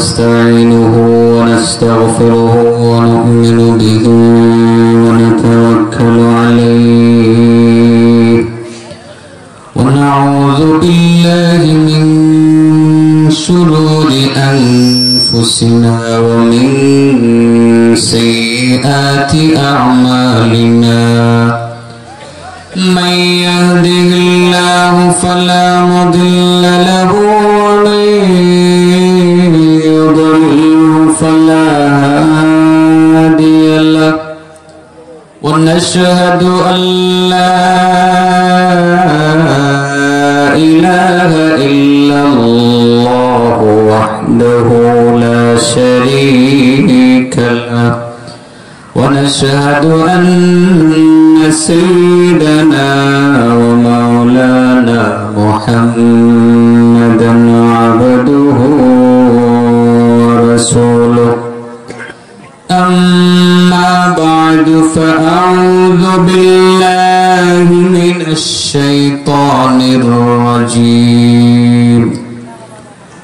ونستعينه ونستغفره ونؤمن به ونتوكل عليه ونعوذ بالله من شرور أنفسنا ومن سيئات أعمالنا من يهده الله فلا مضل له ومن يضلل فلا هادي له ونشهد أن لا إله إلا الله وحده لا شريك له ونشهد أن سيدنا ومولانا محمدا عبده ورسوله أما بعد فأعوذ بالله من الشيطان الرجيم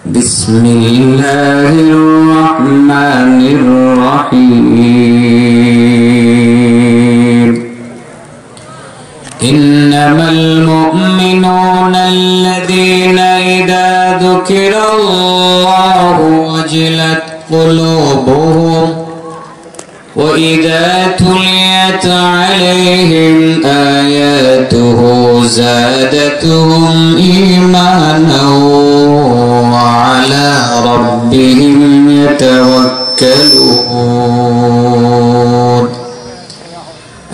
بسم الله الرحمن الرحيم إنما المؤمنون الذين إذا ذكر الله وجلت قلوبهم وإذا تليت عليهم آياته زادتهم إيمانا وعلى ربهم يتوكلون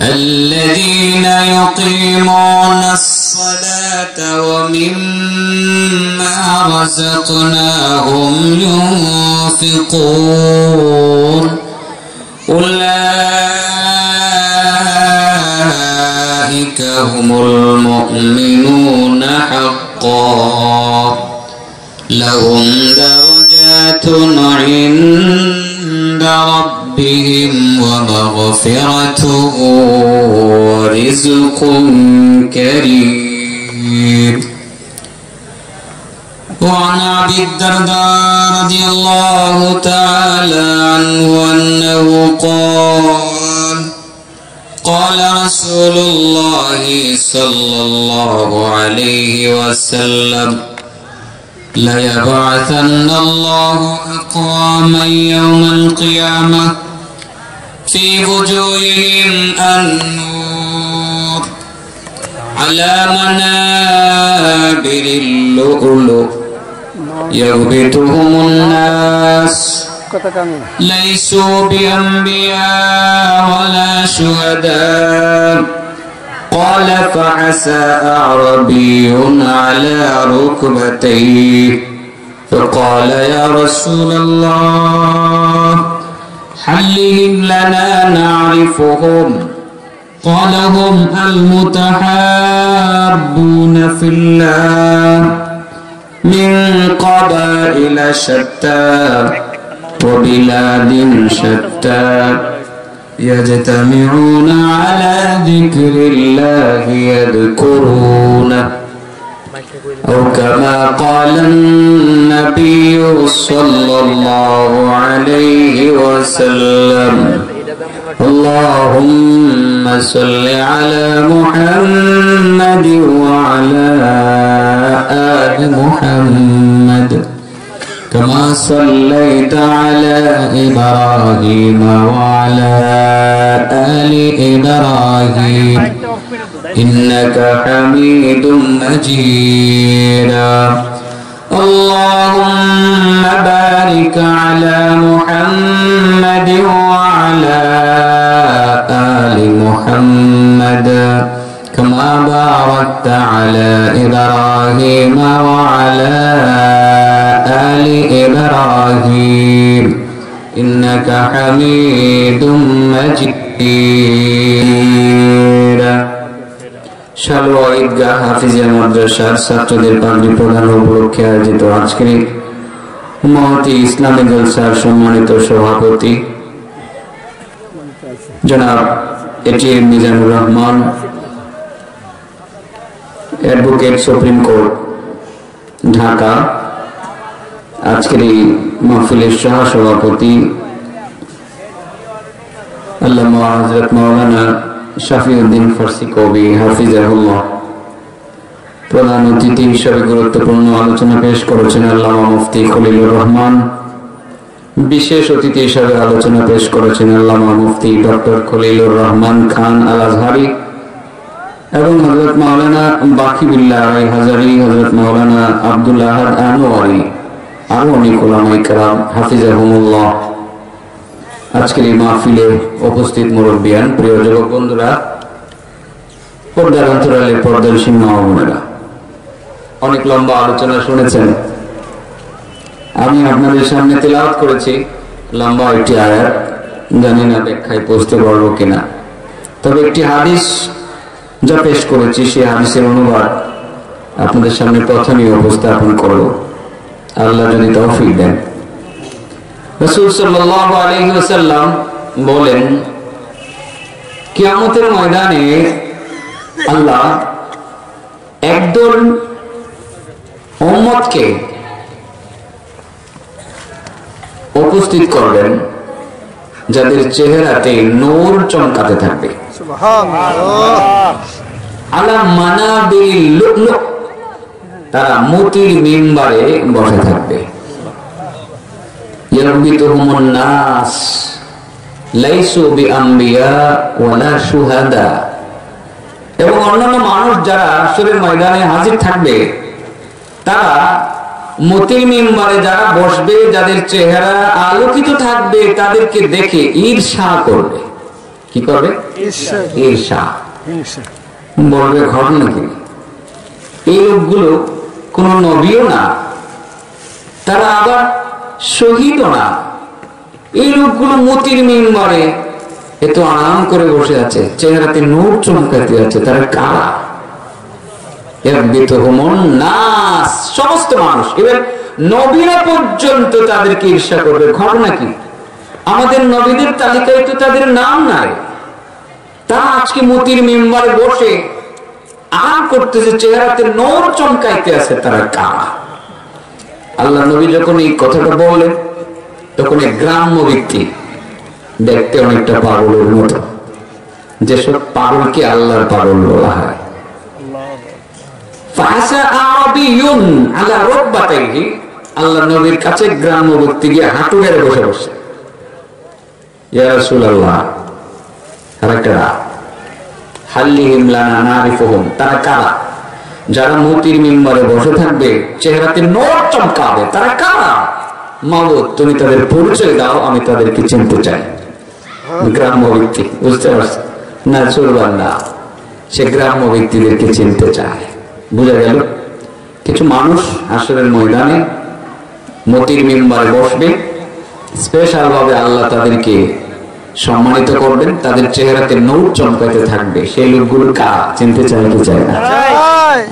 الذين يقيمون الصلاة ومما رزقناهم ينفقون أولئك هم المؤمنون حقا لهم درجات عند ربهم ومغفرة ورزق كريم وعن أبي الدرداء رضي الله تعالى عنه أنه قال رسول الله صلى الله عليه وسلم ليبعثن الله أقواما يوم القيامة في وجوههم النور على منابر اللؤلؤ يغبطهم الناس ليسوا بأنبياء ولا شهداء قال فعسى أعربي على ركبتيه فقال يا رسول الله حلهم لنا نعرفهم قال هم المتحابون في الله من قبائل شتى وبلاد شتى يجتمعون على ذكر الله يذكرونه أو كما قال النبي صلى الله عليه وسلم اللهم صل على محمد وعلى آل محمد كما صليت على إبراهيم وعلى آل إبراهيم إنك حميد مجيد اللهم بارك على محمد وعلى آل محمد كما باركت على إبراهيم وعلى آل إبراهيم إنك حميد مجيد শালওয়া ঈদগাহ হাফিজিয়া মাদ্রাসার ছাত্রদের পাগড়ি প্রদান উপলক্ষে আয়োজিত আজকের মহতী ইসলামী জলসার সম্মানিত সভাপতি জনাব ATM Mizanur Rahman, advocate supreme court Dhaka, আজকের এই মাহফিলের সহসভাপতি আল্লামা হযরত মাওলানা শাফিউদ্দিন ফারসি কবি হাফিজাহুল্লাহ। প্রধান অতিথি হিসেবে গুরুত্বপূর্ণ আলোচনা পেশ করেছেন আল্লামা মুফতি খলিলুর রহমান। বিশেষ অতিথি হিসেবে আলোচনা পেশ করেছেন আল্লামা মুফতি ডক্টর খলিলুর রহমান খান আল আজহারি এবং হযরত মাওলানা বাকিবুল্লাহ আলাই হাজারি, হযরত মাওলানা আব্দুল আহাদ আনোয়ারি, আরো অনেক উলামায়ে কেরাম হাফিজাহুমুল্লাহ। আজকের এই মাহফিলে উপস্থিত মুরব্বিয়ান, প্রিয় যুবক বন্ধুরা, পর্দার অন্তরালের পর্দানশীল মা ও বোনেরা, অনেক লম্বা আলোচনা শুনেছেন। আমি আপনাদের সামনে তেলাওয়াত করেছি লম্বা একটি আয়াত, জানি না ব্যাখ্যায় পৌঁছতে পারবো কিনা, তবে একটি হাদিস যা পেশ করেছি সেই হাদিসের অনুবাদ আপনাদের সামনে প্রথমেই উপস্থাপন করব, আল্লাহ যদি তৌফিক দেন। রাসূল সাল্লাল্লাহু আলাইহি ওয়াসাল্লাম বলেন, কিয়ামতের ময়দানে আল্লাহ একদল উম্মতকে উপস্থিত করবেন যাদের চেহারাতে নূর চমকাতে থাকবে। আলা মানাবিল লু'লু, তারা মোতির মিম্বারে বসে থাকবে। ইয়ারবিতুহুমুন নাস লাইসু বিআম্বিয়া ওয়ালা শুহাদা, এবং অন্যান্য মানুষ যারা হাশরের ময়দানে হাজির থাকবে তারা মোতির মিম্বারে যারা বসবে, যাদের চেহারা আলোকিত থাকবে, তাদেরকে দেখে ঈর্ষা করবে। কি করবে? ঈর্ষা। বলবে ঘটনা কি? এই লোকগুলো কোন নবীও না, তারা আবার শহীদও না, এই লোকগুলো মোতির মিম্বারে এত আরাম করে বসে আছে, চেহারাতে নূর চমকাতে আছে, তারা কারা? নাস, সমস্ত মানুষ, এবার নবীরা পর্যন্ত তাদেরকে ঈর্ষা করবে। ঘটনা কি? আমাদের নবীদের তালিকায় তো তাদের নাম নাই, তারা আজকে মোতির মিম্বারে বসে আরাম করতেছে, চেহারাতে নূর চমকাইতে আছে, তারা কারা? আল্লাহ নবী যখন এই কথাটা বললেন তখন এক গ্রাম্য ব্যক্তি, দেখতে অনেকটা পাগলের মতো, যেসব পাগলকে আল্লাহর পাগল বলা হয়, আল্লাহ নবীর কাছে গ্রাম্য ব্যক্তি গিয়ে হাঁটু গেড়ে বসে বসে, ইয়া রাসূলুল্লাহ, তারা কারা? যারা মোতির মিম্বারে বসে থাকবে, চেহারাতে নূর চমকাবে, তারা কারা? মাবুদ, তুমি তাদের পরিচয় দাও, আমি তাদেরকে চিনতে চাই। গ্রাম্য ব্যক্তি, বুঝতে পারছি না, চলবার না, সে গ্রাম্য ব্যক্তিদেরকে চিনতে চায়। বুঝা গেল? কিছু মানুষ হাশরের ময়দানে মোতির মিম্বারে বসবে, স্পেশাল ভাবে আল্লাহ তাদেরকে সম্মানিত করবেন, তাদের চেহারাতে নূর চমকাতে থাকবে। সেই লোকগুলো কারা? চিনতে চাই কি চাই না?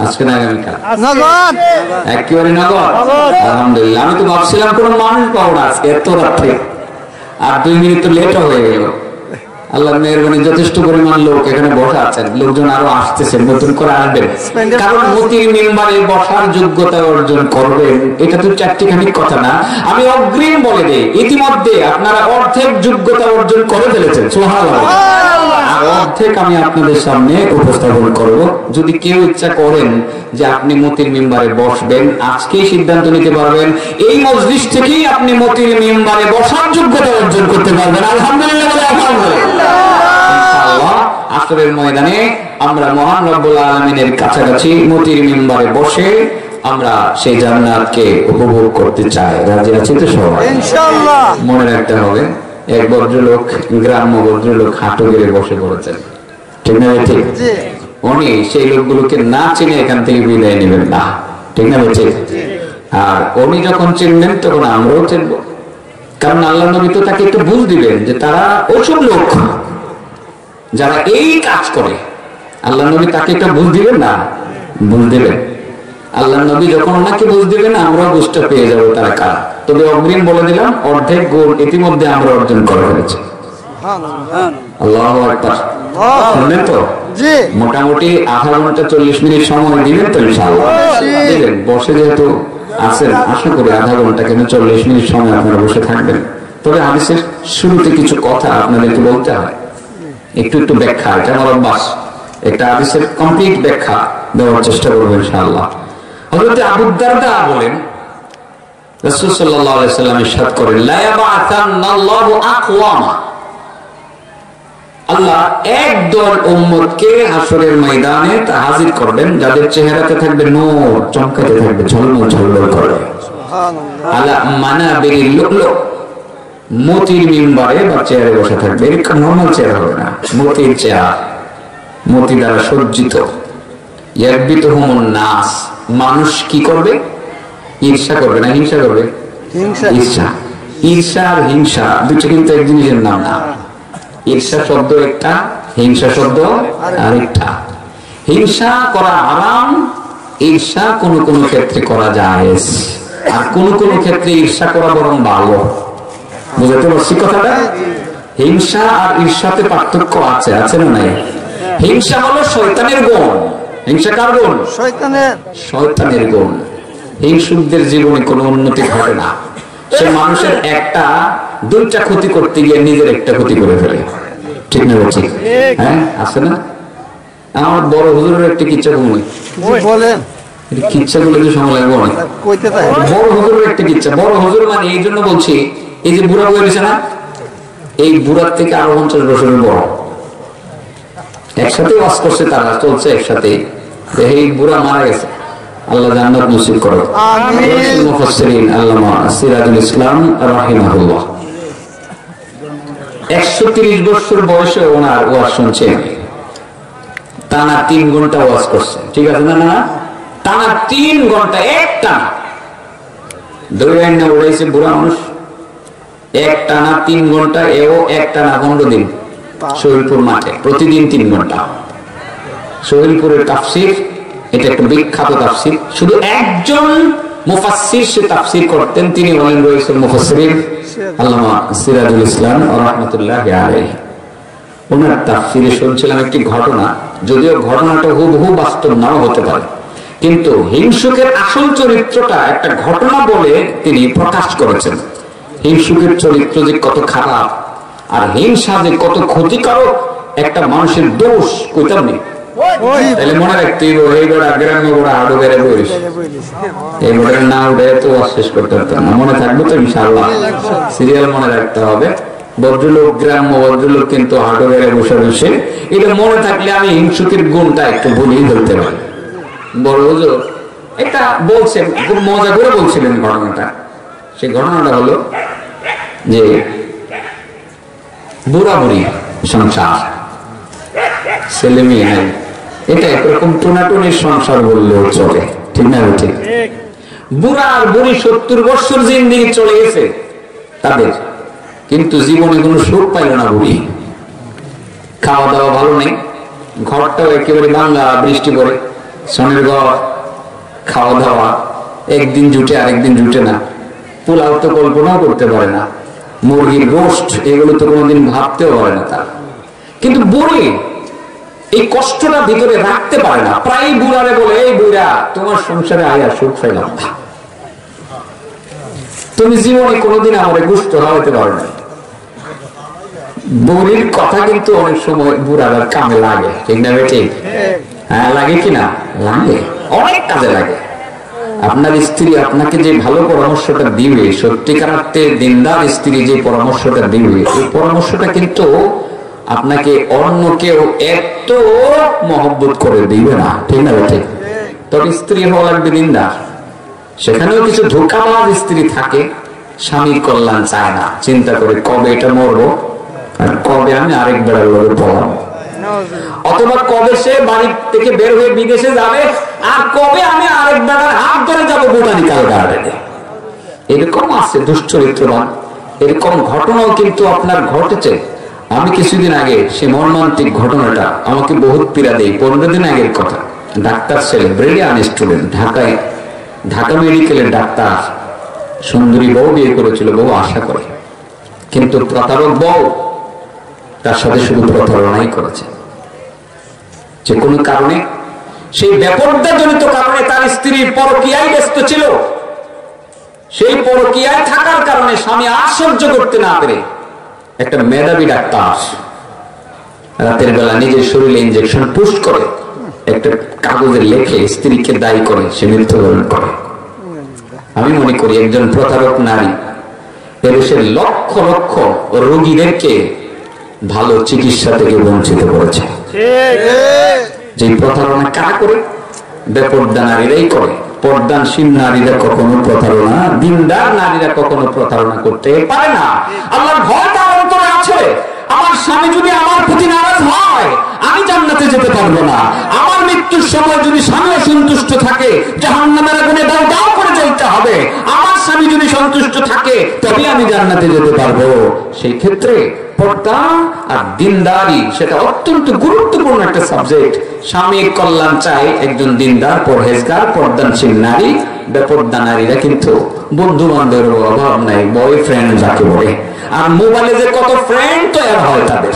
আজকে না আগামীকাল? একেবারে নগদ। আলহামদুলিল্লাহ, আমি তো ভাবছিলাম কোন মানুষ পাবো না আজকে এত রাত্রে, আর 2 মিনিট তো লেট হয়ে গেল। আল্লাহর মেহেরবানি, যথেষ্ট পরিমাণ লোক এখানে বসা আছেন, লোকজন আরো আসতেছেন, নতুন করে আসবেন, কারণ মোতির মিম্বারে বসার যোগ্যতা অর্জন করবেন, এটা তো চারটিখানি কথা না। আমি অগ্রিম বলে দেই, ইতিমধ্যে আপনারা অর্ধেক যোগ্যতা অর্জন করে ফেলেছেন, সুবহানাল্লাহ। আর অর্ধেক আমি আপনাদের সামনে উপস্থাপন করব। যদি কেউ ইচ্ছা করেন যে আপনি মোতির মিম্বারে বসবেন, আজকেই সিদ্ধান্ত নিতে পারবেন, এই মজলিস থেকেই আপনি মোতির মিম্বারে বসার যোগ্যতা অর্জন করতে পারবেন। আলহামদুলিল্লাহ, আলহামদুলিল্লাহ। ইনশাআল্লাহ আসরের ময়দানে আমরা মহান রব্বুল আলামিনের কাছাকাছি মোতির মিম্বারে বসে আমরা সেই জান্নাতকে উপভোগ করতে চাই। রাজি আছি তো সবাই? ইনশাআল্লাহ। মনে রাখতে হবে, এক ভদ্রলোক, গ্রাম্য ভদ্রলোক হাঁটু গেড়ে বসে পড়েছেন, ঠিক না? ঠিক। উনি সেই লোকগুলোকে না চিনে এখান থেকে বিদায় নেবেন না, ঠিক না? ঠিক। আর উনি যখন চিনবেন তখন আমরাও চিনবো, কারণ আল্লাহ নবী তো তাকে একটু বুঝ দিবেন যে তারা ওসব লোক যারা এই কাজ করে। আল্লাহ নবী তাকে একটা বুঝ দিবেন না, বুঝ দিবেন। আল্লাহ নবী যখন ওনাকে বুঝ দিবেন, আমরাও বুঝটা পেয়ে যাবো তারা কারা। তবে অগ্রিম বলে দিলাম, অর্ধেক গুণ ইতিমধ্যে আমরা অর্জন করে ফেলেছি। আল্লাহু আকবার। শুনলেন তো? মোটামুটি আধা ঘন্টা 40 মিনিট সময় দিবেন তো? ইনশাআল্লাহ দিবেন। বসে যেহেতু আছেন, আশা করি আধা ঘন্টা কেন 40 মিনিট সময় আপনারা বসে থাকবেন। তবে হাদিসের শুরুতে কিছু কথা আপনাদেরকে বলতে হয়, একটু একটু ব্যাখ্যা, এটা আমার অভ্যাস। একটা হাদিসের কমপ্লিট ব্যাখ্যা দেওয়ার চেষ্টা করবো ইনশাআল্লাহ। হযরত আবু দারদা বলেন, রাসূল সাল্লাল্লাহু আলাইহি সাল্লাম ইরশাদ করেন, লা ইয়াবআসান্নাল্লাহু আকওয়ামা, আল্লাহ একদল উম্মতকে হাসরের ময়দানে হাজির করবেন যাদের চেহারাতে থাকবে নূর, চমকাতে থাকবে, ঝলমল ঝলমল করে। সুবহানাল্লাহ। আলা মানাবিরিল লু'লু, মতির মিম্বারে বা চেয়ারে বসে থাকবে। এরকম নরমাল চেয়ার হবে না, মতির চেয়ার, মতি দ্বারা সজ্জিত। ইয়ারবিতুহুমুন নাস, মানুষ কি করবে? ঈর্ষা করবে না হিংসা করবে? ঈর্ষা। ঈর্ষা আর হিংসা দুটো কিন্তু এক জিনিসের নাম না। ঈর্ষা শব্দ একটা, হিংসা শব্দ আরেকটা। হিংসা করা হারাম, ঈর্ষা কোন কোন ক্ষেত্রে করা জায়েজ, আর কোন কোন ক্ষেত্রে ঈর্ষা করা বরং ভালো। বুঝতে পারছি কথাটা? হিংসা আর ঈর্ষাতে পার্থক্য আছে, আছে না নাই? হিংসা হলো শয়তানের গুণ। হিংসা কার গুণ? শয়তানের। শয়তানের গুণ। হিংসুকদের জীবনে কোনো উন্নতি ঘটে না। সে মানুষের একটা দুইটা ক্ষতি করতে গিয়ে নিজের একটা ক্ষতি করে ফেলে। ঠিক না বলছি? হ্যাঁ, আছে না? আমার বড় হুজুরের একটা কিচ্ছা বলেন। কিচ্ছা বলে যে সময় লাগবে অনেক। বড় হুজুরের একটা কিচ্ছা। বড় হুজুর মানে এই জন্য বলছি, এই যে বুড়া বই রয়েছে না, এই বুড়ার থেকে আরো 50 বছরের বড়। একসাথে ওয়াজ করছে, তারা চলছে একসাথে। এই বুড়া মারা গেছে, আল্লাহ জান্নাত নসিব করো। আমিন। মুফাসসিরিন আল্লামা সিরাজুল ইসলাম রাহিমাহুল্লাহ 130 বছর বয়সে ওনার ওয়াজ শুনছেন। টানা 3 ঘন্টা ওয়াজ করছে। ঠিক আছে না? না, টানা 3 ঘন্টা একটা দৌড়াই না উড়াইছে বুড়া মানুষ। এক টানা 3 ঘন্টা, এও এক টানা 15 দিন শহীদপুর মাঠে, প্রতিদিন 3 ঘন্টা। শহীদপুরের তাফসীর, এটা একটা বিখ্যাত তাফসীর। শুধু একজন মুফাসসির সে তাফসীর করতেন, তিনি হলেন রাইসুল মুফাসসিরিন আল্লামা সিরাজুল ইসলাম রাহমাতুল্লাহি আলাইহি। ওনার তাফসীরে শুনছিলাম একটি ঘটনা, যদিও ঘটনাটা হুবহু বাস্তব নাও হতে পারে, কিন্তু হিংসুকের আসল চরিত্রটা একটা ঘটনা বলে তিনি প্রকাশ করেছেন। হিংসুকের চরিত্র যে কত খারাপ, আর হিংসা যে কত ক্ষতিকারক একটা মানুষের দোষ, কইতাম নেই। তাহলে মনে রাখতে এই বড় গ্রামে বড় আড়ো বেড়ে বইস, এই বড় না উঠে তো শেষ করতে পারতাম না। মনে থাকবে তো ইনশাআল্লাহ, সিরিয়াল মনে রাখতে হবে। ভদ্রলোক, গ্রাম্য ভদ্রলোক কিন্তু হাঁটু বেড়ে বসে বসে, এটা মনে থাকলে আমি হিংসুকের গুণটা একটু বলেই ধরতে পারি। বড় হুজুর এটা বলছেন, খুব মজা করে বলছিলেন ঘটনাটা। সেই ঘটনাটা হলো যে বুড়া বুড়ি সংসার, ছেলে মেয়ে নাই, এটা একরকম টোনাটুনির সংসার বললেও চলে। ঠিক না? ঠিক। বুড়া আর বুড়ি 70 বছর জিন্দেগি চলে গেছে তাদের, কিন্তু জীবনে কোনো সুখ পাইল না বুড়ি। খাওয়া দাওয়া ভালো নেই, ঘরটাও একেবারে ভাঙা, বৃষ্টি পড়ে, সনের ঘর, খাওয়া দাওয়া একদিন জুটে আরেকদিন জুটে না। পোলাও তো কল্পনাও করতে পারে না, মুরগির গোশত এগুলো তো কোনোদিন ভাবতেও পারে না তার। কিন্তু বুড়ি এই কষ্টটা ভিতরে রাখতে পারে না। প্রায় বুড়ারে বলে, এই বুড়া তোমার সংসারে আয়া সুখ পাইলাম না, তুমি জীবনে কোনোদিন আমার গোশত খাওয়াতে পারো না। বুড়ির কথা কিন্তু অনেক সময় বুড়ার কামে লাগে। ঠিক না? ঠিক। হ্যাঁ, লাগে কিনা? লাগে, অনেক কাজে লাগে। আপনার স্ত্রী আপনাকে যে ভালো পরামর্শটা দিবে, সত্যিকার অর্থে দিনদার স্ত্রী যে পরামর্শটা দিবে, এই পরামর্শটা কিন্তু আপনাকে অন্য কেউ এত মহব্বত করে দিবে না। ঠিক না? ঠিক। তবে স্ত্রী হওয়া লাগবে দিনদার। সেখানেও কিছু ধোঁকাবাজ স্ত্রী থাকে, স্বামীর কল্যাণ চায় না, চিন্তা করে কবে এটা মরবো আর কবে আমি আরেক বেড়ার লোকে পড়াবো, অথবা কবে সে বাড়ি থেকে বের হয়ে বিদেশে যাবে আর কবে আমি আরেক বেড়ার হাত ধরে যাবো বোটানিক্যাল গার্ডেনে। এরকম আছে দুশ্চরিত্রবান। এরকম ঘটনাও কিন্তু আপনার ঘটেছে। আমি কিছুদিন আগে সে মর্মান্তিক ঘটনাটা আমাকে বহুত পীড়া দেয়। 15 দিন আগের কথা। ডাক্তার ছেলে, ব্রিলিয়ান্ট স্টুডেন্ট, ঢাকা মেডিকেলের ডাক্তার, সুন্দরী বউ বিয়ে করেছিল, বউ আশা করে, কিন্তু প্রতারক বউ তার সাথে শুধু প্রতারণাই করেছে। যে কোনো কারণে, সেই বেপরদাজনিত কারণে তার স্ত্রী পরকীয়ায় ব্যস্ত ছিল, সেই পরকীয়ায় থাকার কারণে স্বামী আর সহ্য করতে না পেরে একটা মেধাবী ডাক্তার রাতের বেলা নিজের শরীরে ইনজেকশন পুশ করে একটা কাগজে লেখে স্ত্রীকে দায়ী করে সে মৃত্যুবরণ করে। আমি মনে করি একজন প্রতারক নারী এদেশের লক্ষ লক্ষ রোগীদেরকে ভালো চিকিৎসা থেকে বঞ্চিত করেছে। যে প্রতারণা কারা করে? বেপর্দা নারীরাই করে। পর্দানশীল নারীরা কখনো প্রতারণা, দিনদার নারীরা কখনো প্রতারণা করতে পারে না। আল্লাহর ভয় তার অন্তরে আছে। আমার স্বামী যদি আমার প্রতি নারাজ হয়, আমি জান্নাতে যেতে পারবো না। আমার মৃত্যুর সময় যদি স্বামী অসন্তুষ্ট থাকে, জাহান্নামের আগুনে দাও দাও করে জ্বলতে হবে। আমার স্বামী যদি সন্তুষ্ট থাকে, তবে আমি জান্নাতে যেতে পারবো। সেই ক্ষেত্রে পর্দা আর দিনদারি সেটা অত্যন্ত গুরুত্বপূর্ণ একটা সাবজেক্ট। স্বামীর কল্যাণ চাই একজন দিনদার, পরহেজগার, পর্দানশীল নারী। বেপর্দা নারীরা কিন্তু বন্ধু বান্ধবের অভাব নাই, বয়ফ্রেন্ড যাকে বলে। আর মোবাইলে যে কত ফ্রেন্ড তৈরি হয়, তাদের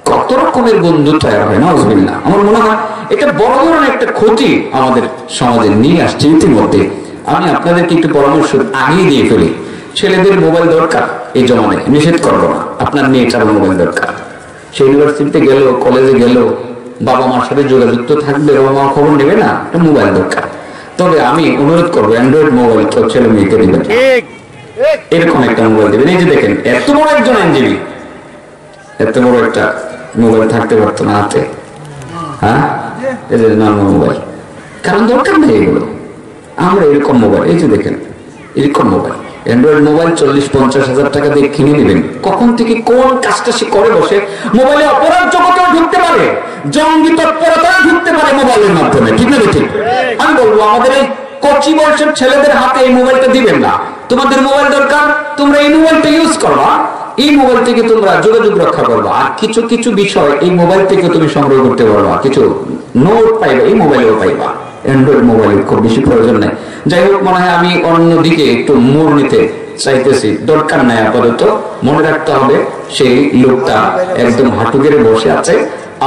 কত রকমের বন্ধু তৈরি হয়। নাউজুবিল্লাহ। আমার মনে হয় এটা বড় ধরনের একটা ক্ষতি আমাদের সমাজে নিয়ে আসছে ইতিমধ্যে। আমি আপনাদেরকে একটু পরামর্শ আগিয়ে দিয়ে ফেলি। ছেলেদের মোবাইল দরকার, এই জমানায় নিষেধ করবো না। আপনার মেয়েটার মোবাইল দরকার। সে ইউনিভার্সিটিতে গেল, কলেজে গেল, বাবা মার সাথে যোগাযোগ তো থাকবে, বাবা মা খবর নেবে না, একটা মোবাইল দরকার। তবে আমি অনুরোধ করবো অ্যান্ড্রয়েড মোবাইল কেউ ছেলে মেয়েকে দিবেন, এরকম একটা মোবাইল দিবেন। এই যে দেখেন, এত বড় একজন আইনজীবী, এত বড় একটা মোবাইল থাকতে পারতো না হাতে। হ্যাঁ, এই যে নর্মাল মোবাইল, কারণ দরকার নেই এগুলো। আমরা এরকম মোবাইল, এই যে দেখেন এরকম মোবাইল, অ্যান্ড্রয়েড মোবাইল 40-50 হাজার টাকা দিয়ে কিনে নেবেন। কখন থেকে কোন কাজটা সে করে বসে। মোবাইলে অপরাধ জগতেও ঢুকতে পারে, জঙ্গি তৎপরতাও ঢুকতে পারে মোবাইলের মাধ্যমে, ঠিক না ঠিক? আমি বলবো আমাদের এই কচি বয়সের ছেলেদের হাতে এই মোবাইলটা দিবেন না। তোমাদের মোবাইল দরকার, তোমরা এই মোবাইলটা ইউজ করবা, এই মোবাইল থেকে তোমরা যোগাযোগ রক্ষা করবা। আর কিছু কিছু বিষয় এই মোবাইল থেকে তুমি সংগ্রহ করতে পারবা, কিছু নোট পাইবা, এই মোবাইলেও পাইবা। অ্যান্ড্রয়েড মোবাইল খুব বেশি প্রয়োজন নেই। যাই হোক, মনে হয় আমি অন্যদিকে একটু মোড় নিতে চাইতেছি, দরকার নাই আপাতত। মনে রাখতে হবে সেই লোকটা একদম হাঁটু গেড়ে বসে আছে।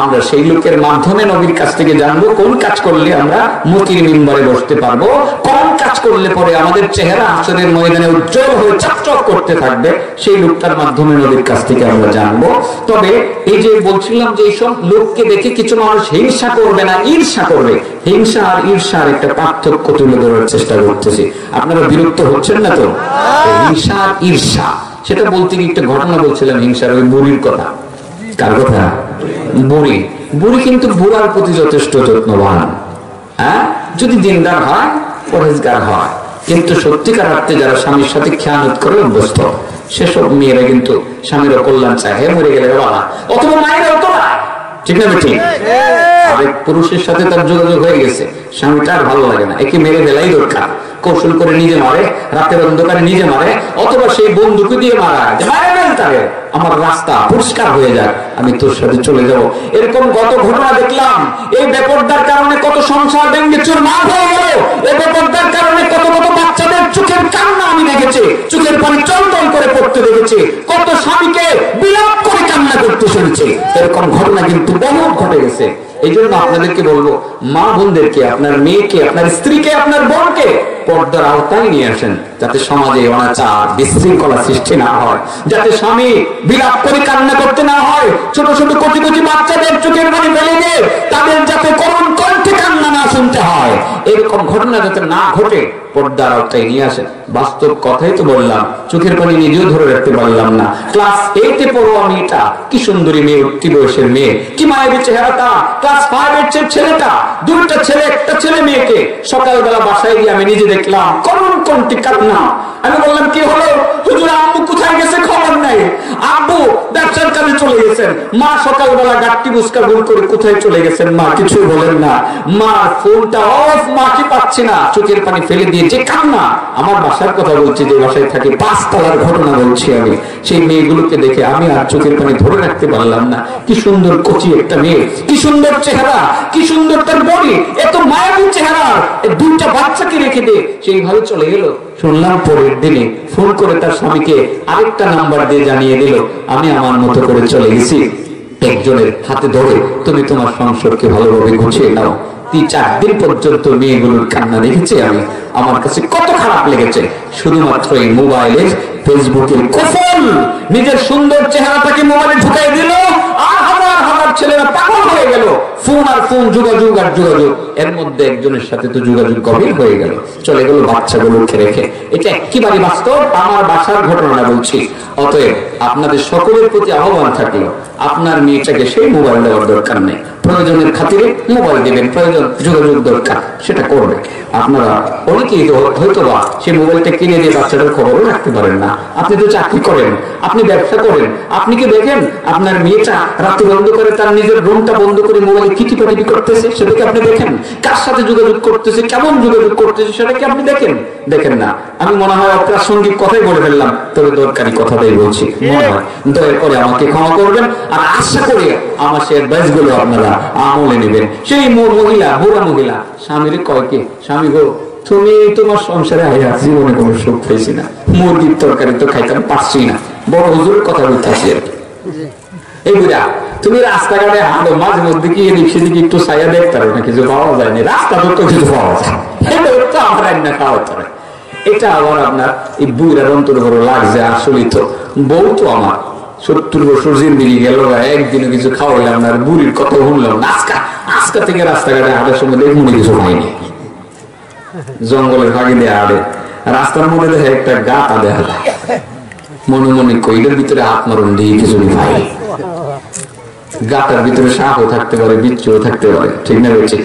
আমরা সেই লোকের মাধ্যমে নবীর কাছ থেকে জানবো কোন কাজ করলে আমরা মুতির মিম্বরে বসতে পারবো, কোন কাজ করলে পরে আমাদের চেহারা হাসরের ময়দানে উজ্জ্বল হয়ে চকচক করতে থাকবে, সেই লোকটার মাধ্যমে নবীর কাছ থেকে আমরা জানবো। তবে এই যে বলছিলাম যে এইসব লোককে দেখে কিছু মানুষ হিংসা করবে না, ঈর্ষা করবে। হিংসা আর ঈর্ষার একটা পার্থক্য তুলে ধরার চেষ্টা করতেছি। আপনারা বিরক্ত হচ্ছেন না তো? হিংসা আর ঈর্ষা, সেটা বলতে গিয়ে একটা ঘটনা বলছিলাম হিংসার, ওই বুড়ির কথা। কার কথা? বুড়ি। বুড়ি কিন্তু বুড়ার প্রতি যথেষ্ট যত্নবান। হ্যাঁ, যদি দিনদার হয়, পরহেজগার হয়। কিন্তু সত্যিকার অর্থে যারা স্বামীর সাথে খেয়ানত করে অভ্যস্ত, সেসব মেয়েরা কিন্তু স্বামীর কল্যাণ চায়। হে মরে গেলে বাবা, অথবা মায়ের অত না, ঠিক না ঠিক? আরেক পুরুষের সাথে তার যোগাযোগ হয়ে গেছে, স্বামীটা আর ভালো লাগে না, একে মেরে ফেলাই দরকার। কৌশল করে নিজে মারে, রাতের অন্ধকারে নিজে মারে, অথবা সেই বন্ধুকে দিয়ে মারা, আমার রাস্তা পরিষ্কার হয়ে যায়, আমি তোর সাথে চলে যাব। এরকম কত ঘটনা দেখলাম। এই বেপরদার কারণে কত সংসার ভেঙে চুরমার হয়ে গেল। এই বেপরদার কারণে কত কত বাচ্চাদের চোখের কান্না আমি দেখেছি, চোখের পানি চলচল করে পড়তে দেখেছি, কত স্বামীকে বিলাপ করে কান্না করতে শুনেছি। এরকম ঘটনা কিন্তু বহু ঘটে গেছে। এই জন্য আপনাদেরকে বলবো, মা বোনদেরকে, আপনার মেয়েকে, আপনার স্ত্রীকে, আপনার বোনকে পর্দার আওতায় নিয়ে আসেন, যাতে সমাজে অনাচার বিশৃঙ্খলা সৃষ্টি না হয়, যাতে স্বামী বিলাপ করে কান্না করতে না হয়, ছোট ছোট কোটি কোটি বাচ্চাদের চোখের পানি ফেলে দিয়ে তাদের যাতে করুণ কণ্ঠে কান্না না শুনতে হয়, এরকম ঘটনা যাতে না ঘটে পর্দার আওতায় নিয়ে আসেন। বাস্তব কথাই তো বললাম, চোখের পানি নিজেও ধরে রাখতে পারলাম না। ক্লাস 8 এ পড়ো আমি, এটা কি সুন্দরী মেয়ে, উঠতি বয়সের মেয়ে, কি মায়ের চেহারাটা। ক্লাস 5 এর ছেলেটা, দুইটা ছেলে, একটা ছেলে মেয়েকে সকালবেলা বাসায় গিয়ে আমি নিজে দেখলাম করুণ কণ্ঠে কান্না। আমি বললাম কি হলো? হুজুর, আব্বু কোথায় গেছে খবর নাই, আব্বু ব্যবসার কাজে চলে গেছেন। মা সকালবেলা গাট্টি বুসকা গুল করে কোথায় চলে গেছেন, মা কিছু বলেন না। মা ফোনটা অফ, মাকে পাচ্ছি না, চোখের পানি ফেলে দিয়ে যে কান্না। আমার বাসার কথা বলছি, যে বাসায় থাকি, 5 তলার ঘটনা বলছি আমি। সেই মেয়েগুলোকে দেখে আমি আর চোখের পানি ধরে রাখতে পারলাম না। কি সুন্দর কচি একটা মেয়ে, কি সুন্দর চেহারা, কি সুন্দর তার বডি, এত মায়াবী চেহারা, দুইটা বাচ্চাকে রেখে দিয়ে সেইভাবে চলে গেল। শুনলাম পরের দিনে ফোন করে তার স্বামীকে আরেকটা নাম্বার দিয়ে জানিয়ে দিল, আমি আমার মতো করে চলে গেছি। একজনের হাতে ধরে তুমি তোমার সংসারকে ভালোভাবে গুছিয়ে নাও, 3-4 দিন পর্যন্ত মেয়েগুলোর কান্না দেখেছি আমি। আমার কাছে কত খারাপ লেগেছে, শুধুমাত্র এই মোবাইলের ফেসবুকের কুফল নিজের সুন্দর চেহারাটাকে মোবাইলে ঢুকাই দিল, আর হাজার হাজার ছেলেরা পাগল হয়ে গেল। ফোন আর ফোন, যোগাযোগ আর যোগাযোগ, এর মধ্যে একজনের সাথে তো যোগাযোগ গভীর হয়ে গেল, চলে গেল বাচ্চাগুলোকে রেখে। এটা একেবারে বাস্তব, আমার বাসার ঘটনাটা বলছি। অতএব আপনাদের সকলের প্রতি আহ্বান থাকলো, আপনার মেয়েটাকে সেই মোবাইল দেওয়ার দরকার নেই, প্রয়োজনের খাতিরে মোবাইল দেবেন, প্রয়োজন যোগাযোগ দরকার সেটা করবে। আপনারা অনেকেই হয়তো বা সেই মোবাইলটা কিনে দিয়ে বাচ্চাটার খবরও রাখতে পারেন না। আপনি তো চাকরি করেন, আপনি ব্যবসা করেন, আপনি কি দেখেন আপনার মেয়েটা রাতে বন্ধ করে তার নিজের রুমটা বন্ধ করে মোবাইলে কিটিপাটি করতেছে? সেটাকে আপনি দেখেন? কার সাথে যোগাযোগ করতেছে, কেমন যোগাযোগ করতেছে, সেটাকে আপনি দেখেন? দেখেন না। আমি মনে হয় অপ্রাসঙ্গিক কথাই বলে ফেললাম, তবে দরকারি কথাটাই বলছি মনে হয়। দয়া করে আমাকে ক্ষমা করবেন, আর আশা করি আমার সে অ্যাডভাইস গুলো আপনারা আমলে নেবেন। সেই মহিলা, বুড়া মহিলা স্বামীর কয় কি, স্বামী গো তুমি তোমার সংসারে আয়া জীবনে কোনো সুখ পেয়েছি না, মুরগির তরকারি তো খাইতে পারছি না, বড় হুজুরের কথা বলতেছি আর কি। এই বুড়া তুমি রাস্তাঘাটে হাঁটো, মাঝে মধ্যে কি এদিক সেদিকে একটু ছায়া দেখতে পারো না, কিছু পাওয়া যায়নি, রাস্তা তো কিছু পাওয়া যায়, এটা আমরা না খাওয়া পারে। এটা আবার আপনার এই বুড়ার অন্তর বড় লাগছে। আসলেই তো বউ তো আমার 70 বছর জিন্দিগি গেল, একদিনও কিছু খাওয়াইলাম না, বুড়ির কথা শুনলাম না। আজকা থেকে রাস্তাঘাটে হাঁটার সময় দেখুন কিছু খাইনি, জঙ্গলের ফাঁকি দিয়ে হাঁটে, রাস্তার মধ্যে দেখে একটা গাতা দেখা যায়, মনে মনে কইলের ভিতরে হাত মারুন দিয়ে কিছু খাই। গাতার ভিতরে সাপও থাকতে পারে, বিচ্ছুও থাকতে পারে, ঠিক না বলছি?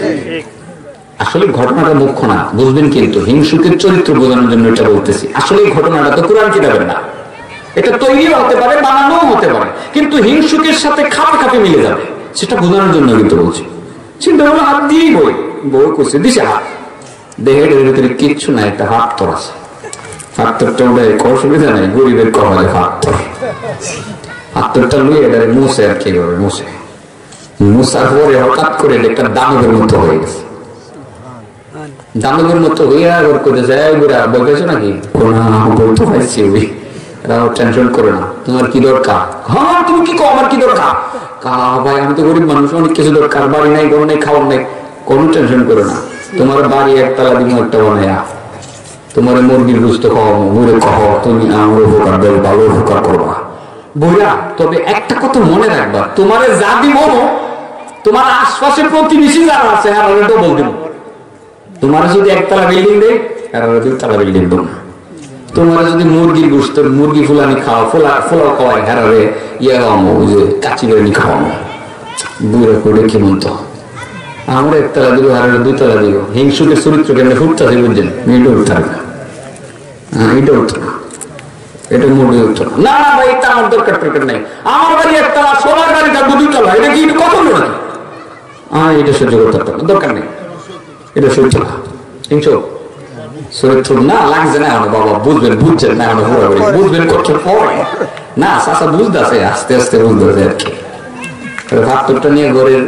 আসলে ঘটনাটা মুখ্য না, বুঝবেন, কিন্তু হিংসুকের চরিত্র বোঝানোর জন্য এটা বলতেছি। আসলে এই ঘটনাটা তো কোরআন কিতাবের না, এটা তৈরিও হতে পারে, বানানোও হতে পারে, কিন্তু হিংসুকের সাথে খাপে মিলে যাবে, সেটা বোঝানোর জন্য কিন্তু বলছি। চিন্তা ভাবনা হাত দিয়েই বই করছে, দিছে হাত, দেহের ভিতরে কিচ্ছু নাই, একটা হাত তোর আছে, হাত তোরটা ওটা অসুবিধা নাই, গরিবের কপালে হাত তোর, হাত তোরটা লুয়ে এটা মুছে আর কি করবে, মুছার পরে হঠাৎ করে একটা দানবের মতো হয়ে গেছে, দানবের মতো হইয়া করে যায়। বলতেছো নাকি? বলতে পারছি, টেনশন করে না, তোমার কি দরকার? হ্যাঁ তুমি কি কো, আমার কি দরকার? ভাই আমি তো গরিব মানুষ, অনেক কিছু দরকার, বাড়ি নাই, ঘর নেই, খাওয়ার নেই, কোনো টেনশন করে না, তোমার বাড়ি একতলা দিন একটা বানায়া, তোমার মুরগির গুস্ত খাওয়াবো, ঘুরে খাও, তুমি আমার উপকার দেবে, ভালো উপকার করবা। বইরা তবে একটা কথা মনে রাখবা, তোমার যা দিব, তোমার আশপাশে প্রতিবেশী যারা আছে হ্যাঁ ডবল দিব। তোমার যদি একতলা বিল্ডিং দেয়, আর 2 তলা বিল্ডিং দেব। তোমার যদি মুরগির গোশত, মুরগি ফুলানি খাও, ফোলাও খাওয়াই, হারারে ইয়ে খাওয়াবো, ওই যে কাচি বেড়ানি খাওয়াবো। বুড়ো করে কেমন তো আমরা 1 তলা দিব, হারারে 2 তলা দিব। হিংসুকের চরিত্র কেমন ফুটতেছে বুঝছেন? এটা উঠতে হবে না, এটা উঠতো না, এটা মুরগি উঠতো না। না ভাই, এটা আমার দরকার নাই, আমার বাড়ি 1 তলা, সবার বাড়ি থাকবো 2 তলা, এটা কি কত নাকি? এটা সহ্য করতে দরকার নেই, এটা সহ্য না। হিংসু চরিত্র না লাগছে না বাবা, বুঝছেন না, বুঝবেন কত পরে না, চাষা বুঝতেছে, আস্তে আস্তে বুঝতেছে আর কি। ভাতটা নিয়ে ঘরের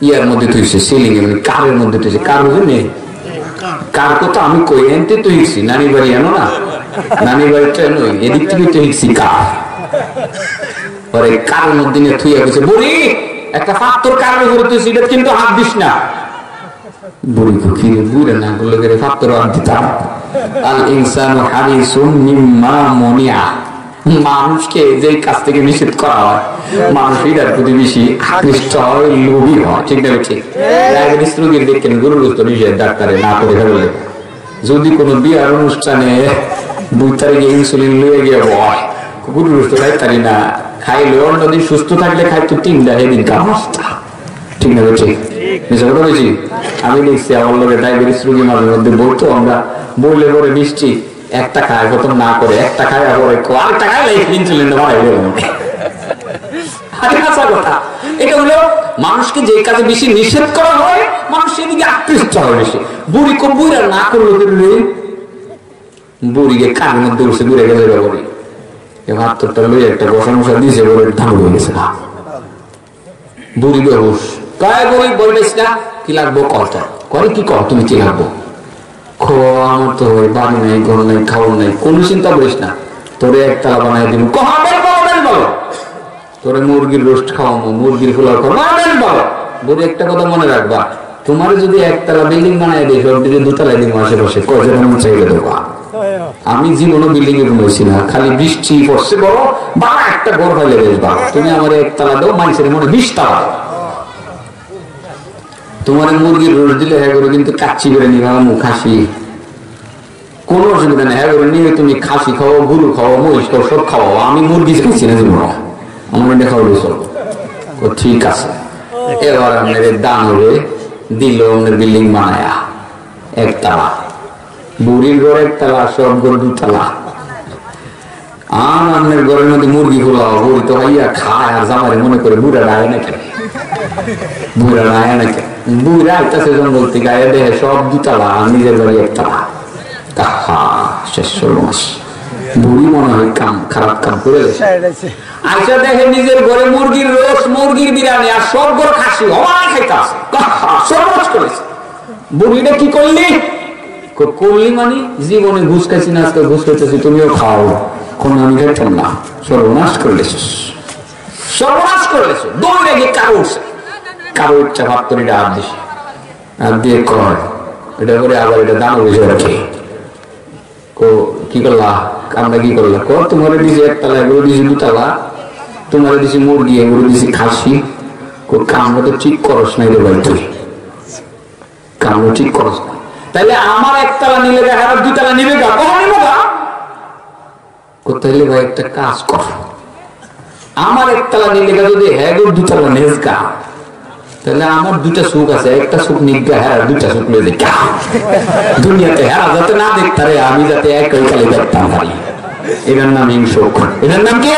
ইয়ার মধ্যে তুইছে, সিলিং এর কারের মধ্যে তুইছে, কার বুঝলি কার কথা আমি কই এনতে তো হিকছি, নানি বাড়ি এনো না, নানি বাড়িটা নই, এদিক থেকে তো হিকছি কার, পরে কারের মধ্যে নিয়ে থুইয়া গেছে, বুড়ি একটা পাত্তর কারের উপরে তুইছি, এটা কিন্তু হাত দিস না। বুড়ি ফিরে বুড়ে না বললে গেলে পাত্তর হাত দিতাম। আল ইনসানু হারিসুম মিম্মা মুনিয়া, মানুষকে যে কাজ থেকে নিষেধ করা হয়, মানুষ এটার প্রতি বেশি আকৃষ্ট হয়, লোভী হয়, ঠিক না? ঠিক ডায়াবেটিস রোগীর দেখেন গরুর গোশত নিষেধ, ডাক্তারে না করে ফেললে, যদি কোনো বিয়ার অনুষ্ঠানে 2 তারিখে ইনসুলিন লয়ে গিয়ে বয়, গরুর গোশত খাইতারি না, খাইলে অন্যদিন সুস্থ থাকলে খাইতো 3টা, এদিন কার অবস্থা, ঠিক না? ঠিক বলেছি। আমি দেখছি আমার লোকের ডায়াবেটিস রোগী মাঝে মধ্যে বলতো, আমরা বললে পরে মিষ্টি একটা খায়, প্রথম না করে একটা খায়, আরেকটা খায়, ইনসুলিন কথা। এটা হলো মানুষকে যে কাজে বেশি নিষেধ করা হয়, মানুষ সেদিকে আকৃষ্ট হয় বেশি। বুড়ি বুড়া না করলো, বুড়িকে কানের মধ্যে উঠছে, বুড়ে গেলে বলি ভাতটা লই একটা বসা মশা দিয়েছে, বলে ধান হয়ে গেছে না, বুড়ি বেহুশ, কয় বই বলিস না কি লাগবো, কলটা করে কি কর, তুমি কি লাগবো? আমার তো বাড়ি নাই, ঘর নাই, খাওয়ার নাই, কোন চিন্তা করিস না, তোরে 1 তলা বানাই দিব, বলো তোরে মুরগির রোস্ট খাওয়াবো, মুরগির পোলাও খাওয়াবো, বলো। বুড়ি একটা কথা মনে রাখবা, তোমার যদি একতলা বিল্ডিং বানায় দিই সব দিকে দুতলা দিব আশেপাশে কয়জন মন চাইলে দেবো। আমি জীবনে বিল্ডিং এ ঘুমাইছি না, খালি বৃষ্টি পড়ছে বড় বা একটা ঘর হইলে বেশ ভালো। তুমি আমার একতলা দাও, মানুষের মনে 20 তালা দাও। তোমার মুরগির রোজ দিলে হ্যাঁ করে কিন্তু কাচ্চি করে নিবা, খাসি কোনো অসুবিধা নেই। হ্যাঁ করে নিয়ে তুমি খাসি খাও, গরু খাও, মহিষ খাও, সব খাও। আমি মুরগি খাইছি না জীবন, আমার এটা খাওয়ালে চলবো। ঠিক আছে, এবার আপনার দান হবে দিল আপনার বিল্ডিং বানায়া একতলা, বুড়ির ঘর একতলা, সব ঘর দুতলা। আর আপনার ঘরের মধ্যে মুরগি খোলাও, বুড়ি তো ভাইয়া খায় আর জামারে মনে করে বুড়া রায় নাকি, বুড়া রায় নাকি, বুড়া আইতাছে জঙ্গল থেকে গায়ে দেহে সব দুতলা, নিজের বাড়ি একতলা। শেষ সর্বনাশ, বুড়ি মনে হয় কাম খারাপ কাম করে আইসা দেখে নিজের ঘরে মুরগির রোস, মুরগির বিরিয়ানি আর সব ঘর খাসি হওয়াই খাইতে আছে, সর্বনাশ করেছে। বুড়িটা কি করলি? করলি মানে জীবনে ঘুষ খাইছি না, আজকে ঘুষ খাইতেছি, তুমিও খাও, কোন আমি খাইতাম না। সর্বনাশ করলেছ, সর্বনাশ করলেছ। দৌড়ে গিয়ে কারো উঠছে, কারো ইচ্ছা ভাব করে এটা হাত দিছে, হাত দিয়ে কয় এটা করে আবার এটা দাম বুঝে রাখে। কি করলা? আমরা কি করলা? তোমার দিছি একতলা, এগুলো দিছি দুতলা, তোমার দিছি মুরগি, এগুলো দিছি খাসি। কামড়া তো ঠিক করস নাই রে ভাই, তুই কামড়া ঠিক করস না। তাইলে আমার একতলা নিলে দেখা দুতলা নিবে গা, কখন নিবে গা? তাইলে ভাই একটা কাজ কর, আমার একতলা নিলে গা যদি হ্যাঁ দুতলা নেস গা, তাহলে আমার দুটা সুখ আছে, একটা সুখ নিগা, হ্যাঁ দুটা সুখ নিয়ে দেখা দুনিয়াতে, হ্যাঁ যাতে না দেখতারে, আমি যাতে এক খালি দেখতাম খালি। এটার নাম হিংসুক। এটার নাম কি?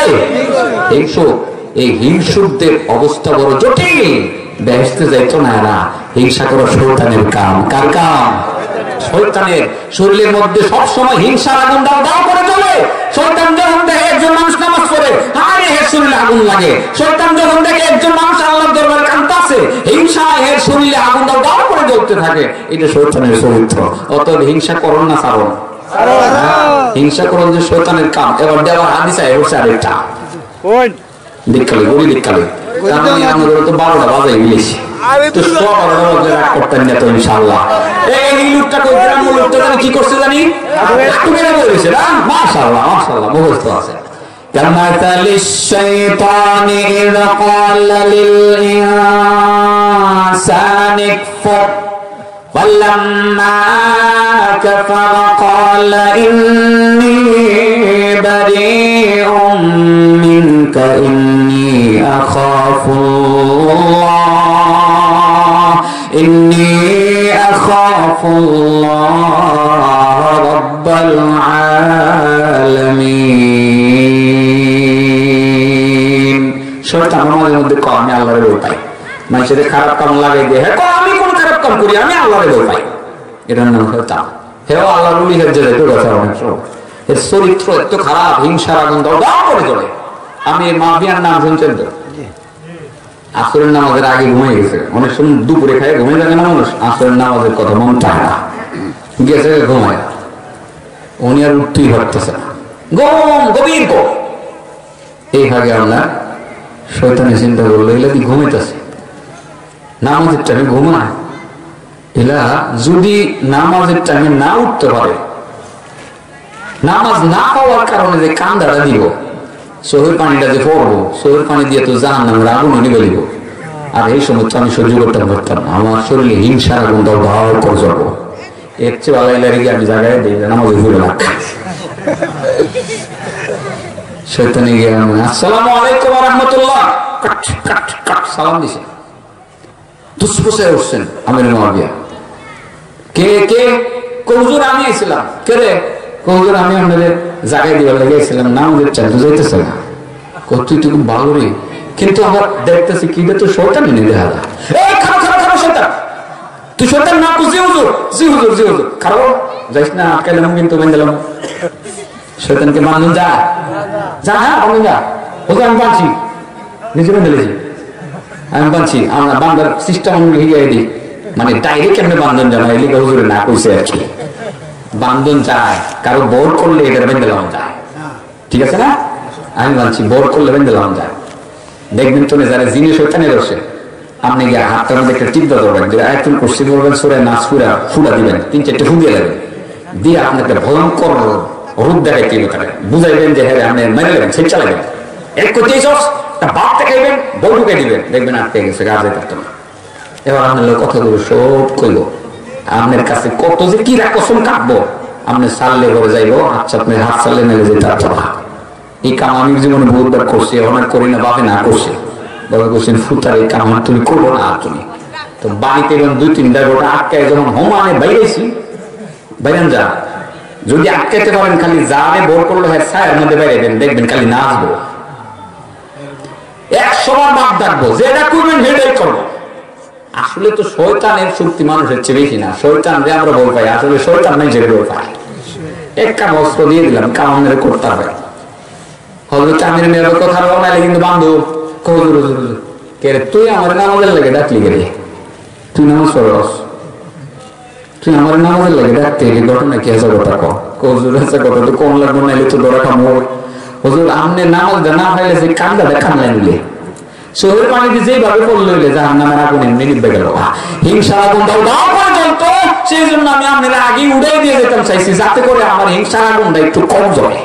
হিংসুক। এই হিংসুকদের অবস্থা বড় জটিল। বেহেশতে যাইতো না এরা, হিংসা করো শয়তানের কাম। কার কাম? শয়তানের। শরীরের মধ্যে সবসময় হিংসার আগুন দাও দাও করে চলে। শয়তান যখন দেখে একজন মানুষ নামাজ পড়ে, আরে এর শরীরে আগুন লাগে। শয়তান যখন দেখে একজন মানুষ আল্লাহর দরবারে কাঁদতেছে, হিংসা এর শরীরে আগুন দাও দাও করে জ্বলতে থাকে। এটা শয়তানের চরিত্র। অতএব হিংসা করুন না, ছাড়ুন। হিংসা করুন যে শয়তানের কাম। এবার দেওয়ার হাদিস আছে আরেকটা, দীক্ষালে গড়ি দীক্ষালে, আমাদের তো 12টা বাজাই মিলেছি, তো সব 12টা বাজে রাগ করতেন না তো ইনশাআল্লাহ। এই লোকটা কই গ্রাম লোকটা জানি কি করছে জানি, তুমি না বলেছে না, মাশাআল্লাহ মাশাআল্লাহ মুখস্থ আছে। কামাতালিশ শাইতানি ইযা ক্বালা লিল ইনসানি কফর ফালাম্মা কাফারা ক্বালা ইন্নী বারিউম মিনকা ইন্নী আখাফুল্লাহ ইন্নী আখাফুল্লাহ রাব্বাল আলামিন। শয়তান আমাদের মধ্যে কম, আমি আল্লাহর ভয় পাই। মানুষের খারাপ কাম লাগাই দিয়ে, হ্যাঁ আমি কোন খারাপ কাম করি, আমি আল্লাহর ভয় পাই। এটার নাম শয়তান। হেও আল্লাহর ওলি হয়ে যায়, তো কথা অনেক এর চরিত্র এত খারাপ, হিংসার আগুন দাও দাও করে চলে। আমি মাফিয়ার নাম শুনছেন তো? আসরের নামাজের আগে ঘুমিয়ে গেছে, অনেক সময় দুপুরে খায় ঘুমিয়ে থাকে না মানুষ, আসরের নামাজের কথা মন চায় না, গেছে ঘুমায়, উনি আর উঠতেই পারতেছে না, গভীর গো। এই ভাগে আমরা শয়তানের চিন্তা করলো, এলা কি ঘুমাইতেছে, নামাজের টাইমে ঘুমায়, এলা যদি নামাজের টাইমে না উঠতে পারে, নামাজ না পাওয়ার কারণে যে কান্দাটা দিব, শহীদ পানিটা যে পড়বো, শহীদ পানি দিয়ে তো জাহান্নামের আগুন নিবে দিব। আর এই সময় তো আমি সহ্য করতে পারতাম না, আমার শরীরে হিংসার আগুন দাও ভাও করে যাবো। এর চেয়ে আলাইলারি আমি জায়গায় দিই নামাজে ভুলে রাখ। শয়তানে গিয়ে আসসালামু আলাইকুম ওয়া রাহমাতুল্লাহ সালাম দিছে, দুসপুসে উঠছেন আমির মুআবিয়া। কে কে? হুজুর আমি আইছিলাম। কে রে? হুজুর আমি আপনাদের জায়গায় দিবার লেগে গেছিলাম, না আমাদের চাইতে যাইতেছে না। তুই তো খুব ভালো রে, কিন্তু আমার দেখতেছি কি তো শয়তান এনে দেখা যায়। এই খারাপ খারাপ খারাপ শয়তান, তুই শয়তান না? জি হুজুর, জি হুজুর, জি হুজুর। খারাপ যাইস না, আটকাইলাম কিন্তু বেঁধেলাম। শয়তানকে বান্ধন যা যা, হ্যাঁ বান্ধন যা। হুজুর আমি বাঁধছি, নিজে বেঁধেছি, আমি বাঁধছি। আমরা বান্ধার সিস্টেম হিগাই দিই, মানে ডাইরেক্ট এমনি বান্ধন জানা, এলিকা হুজুরে না কইছে আর কি। বান্ধন যায়, কারো বোর করলে এটা বেঁধে লাগানো যায়, ঠিক আছে না? আমি বলছি বোর করলে বেঁধে লাগানো যায়। দেখবেন তো যারা জিনিস শয়তানের রসে আপনি গিয়ে হাতটার মধ্যে একটা টিপ ধরবেন, যে আয়াতুল কুরসি বলবেন, সূরা নাস ফুলা দিবেন, 3-4 ফু দিয়ে দেবেন, দিয়ে আপনাকে ভয়ঙ্কর রূপ দেখাইতে হবে, বুঝাইবেন যে হ্যাঁ আপনি মেরে নেবেন, সেই চালাবেন, এক করতেই বাপ দেখাইবেন, বউ ঢুকে দিবেন, দেখবেন আটকে গেছে, গাছে করতে না। এবার আপনার কথাগুলো সব কইব, আপনার কাছে কত যে কি কসম কাটবো, আপনি সারলে ঘরে যাইবো, আচ্ছা আপনি হাত সারলে মেলে যেতে আচ্ছা। এই কাম আমি জীবনে বহুবার করছি, অনেক করি না, বাপে না করছে, বাবা করছেন ফুতার এই কাম তুমি করবো না। তুমি তো বাড়িতে এরকম 2-3টা গোটা আটকায় যখন হোমানে বাইরেছি, বাইরেন যা, যদি আটকাইতে পারেন খালি যাবে বোর করলো হয় ছায়ের মধ্যে বাইরেবেন, দেখবেন খালি না আসবো, 100 বার বাপ ডাকবো, যেটা করবেন সেটাই করবো। আসলে তো শয়তানের শক্তি মানুষের চেয়ে বেশি না, শয়তান যে আমরা বল পাই, আসলে শয়তান নাই যেটা বল পাই। একটা বস্ত্র দিয়ে দিলাম, কামের করতে হবে। হযরত আমির মেয়ের কথা বলাইলে কিন্তু বান্ধব কহুজুর হুজুর কে রে, তুই আমার নামাজের লাগে ডাকলি কে রে, তুই নামাজ পড়স, তুই আমার নামাজের লাগে ডাকতে, এই ঘটনা কি আছে কথা কহুজুর, আছে কথা তো কম লাগবে, নাইলে তো ধরা খামো। হুজুর আমনে নামাজ না পাইলে যে কান্দাটা কান্দাই নিলে শহরের পানিতে যেভাবে পড়লে হইলে জাহান্নামের আগুন এমনি নিভে গেল, হিংসা আগুন দাও পর্যন্ত, সেই জন্য আমি আপনারা আগে উড়াই দিয়ে যেতাম চাইছি, যাতে করে আমার হিংসা আগুনটা একটু কম জ্বলে।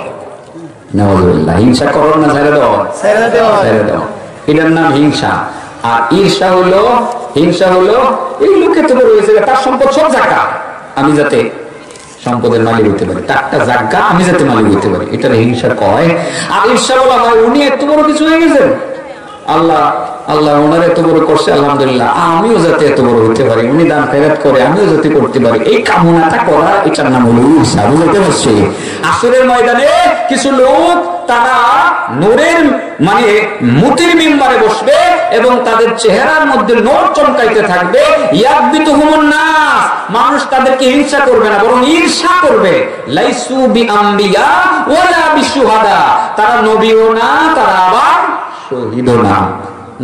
নাউযুবিল্লাহ, হিংসা করো না, ছেড়ে দাও, ছেড়ে দাও, এটার নাম হিংসা। আর ঈর্ষা হলো এই লোকে তো রয়েছে তার সম্পদ সব জায়গা, আমি যাতে সম্পদের মালিক হইতে পারি, তারটা জায়গা আমি যাতে মালিক হইতে পারি, এটার হিংসা কয়। আর ঈর্ষা বলা হয় উনি এত বড় কিছু হয়ে গেছেন, আল্লাহ ওনার এত বড় করছে, আলহামদুলিল্লাহ আমিও যাতে এত বড় হতে পারি, উনি দান খেরাত করে আমিও যাতে করতে পারি, এই কামনাটা করা, এটার নাম হলো ঈর্ষা। বুঝতে পারছি? আসরের ময়দানে কিছু লোক তারা নূরের মানে মুতির মিম্বারে বসবে এবং তাদের চেহারার মধ্যে নূর চমকাইতে থাকবে, ইয়াকবিতুহুমুন নাস, মানুষ তাদেরকে হিংসা করবে না, বরং ঈর্ষা করবে। লাইসু বিআম্বিয়া ওয়ালা বিশুহাদা, তারা নবীও না, তারা আবার শহীদও না।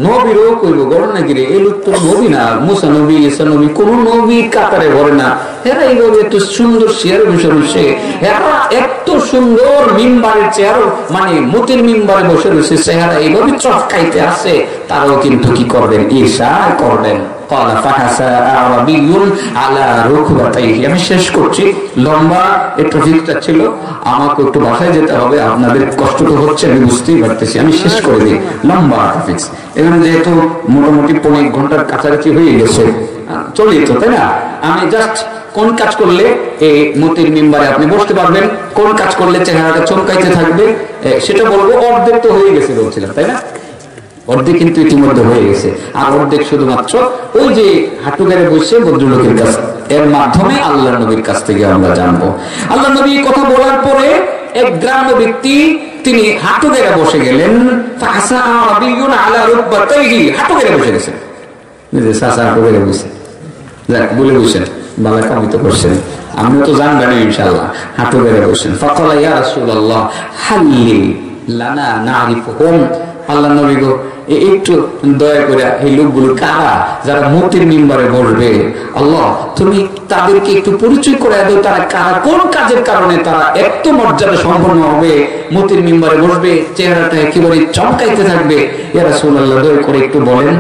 নবীরও কইব গড় নাকি রে, এই লোক তো নবী না, মুসা নবী, ঈসা নবী, কোন নবী কাতারে ভরে না, এরা এইভাবে এত সুন্দর চেয়ার বসে রয়েছে, এরা এত সুন্দর মিম্বারের চেয়ার মানে মুতির মিম্বারে বসে রয়েছে, চেহারা এইভাবে চটকাইতে আছে, তারাও কিন্তু কি করবেন, ঈর্ষা করবেন। আমি শেষ করছি, লম্বা একটু ভিড়টা ছিল, আমাকে একটু বাসায় যেতে হবে, আপনাদের কষ্ট তো হচ্ছে আমি বুঝতেই পারতেছি, আমি শেষ করে দিই লম্বা টপিকস। এখানে যেহেতু মোটামুটি 1.5 ঘন্টার কাছাকাছি হয়ে গেছে, চলি তো, তাই না? আমি জাস্ট কোন কাজ করলে এই মতির মিম্বারে আপনি বসতে পারবেন, কোন কাজ করলে চেহারাটা চমকাইতে থাকবে সেটা বলবো। অর্ধেক তো হয়ে গেছে বলছিলাম, তাই না? অর্ধেক কিন্তু ইতিমধ্যে হয়ে গেছে, আর অর্ধেক শুধুমাত্র ওই যে হাঁটু গেড়ে বসে ভদ্রলোকের কাছে, এর মাধ্যমে আল্লাহ নবীর কাছ থেকে আমরা জানবো। আল্লাহ নবী কথা বলার পরে এক গ্রাম্য ব্যক্তি তিনি হাঁটু গেড়ে বসে গেলেন, হাঁটু গেড়ে বসে গেছেন, হাঁটু গেড়ে বসে বলে বসেন, বালা কামিত করছেন, আমি তো জানবেন ইনশাআল্লাহ, হাঁটু গেড়ে বসেন। ফাকালা ইয়া রাসূলুল্লাহ হাল্লি লানা নারিফুহুম, আল্লাহ নবী গো একটু দয়া করে এই লোকগুলো কারা যারা মুতির মিম্বারে বসবে, আল্লাহ তুমি তাদেরকে একটু পরিচয় করে দাও, তারা কারা, কোন কাজের কারণে তারা এত মর্যাদা সম্পন্ন হবে, মুতির মিম্বারে বসবে, চেহারাটা একেবারে চমকাইতে থাকবে। ইয়া রাসূলুল্লাহ দয়া করে একটু বলেন।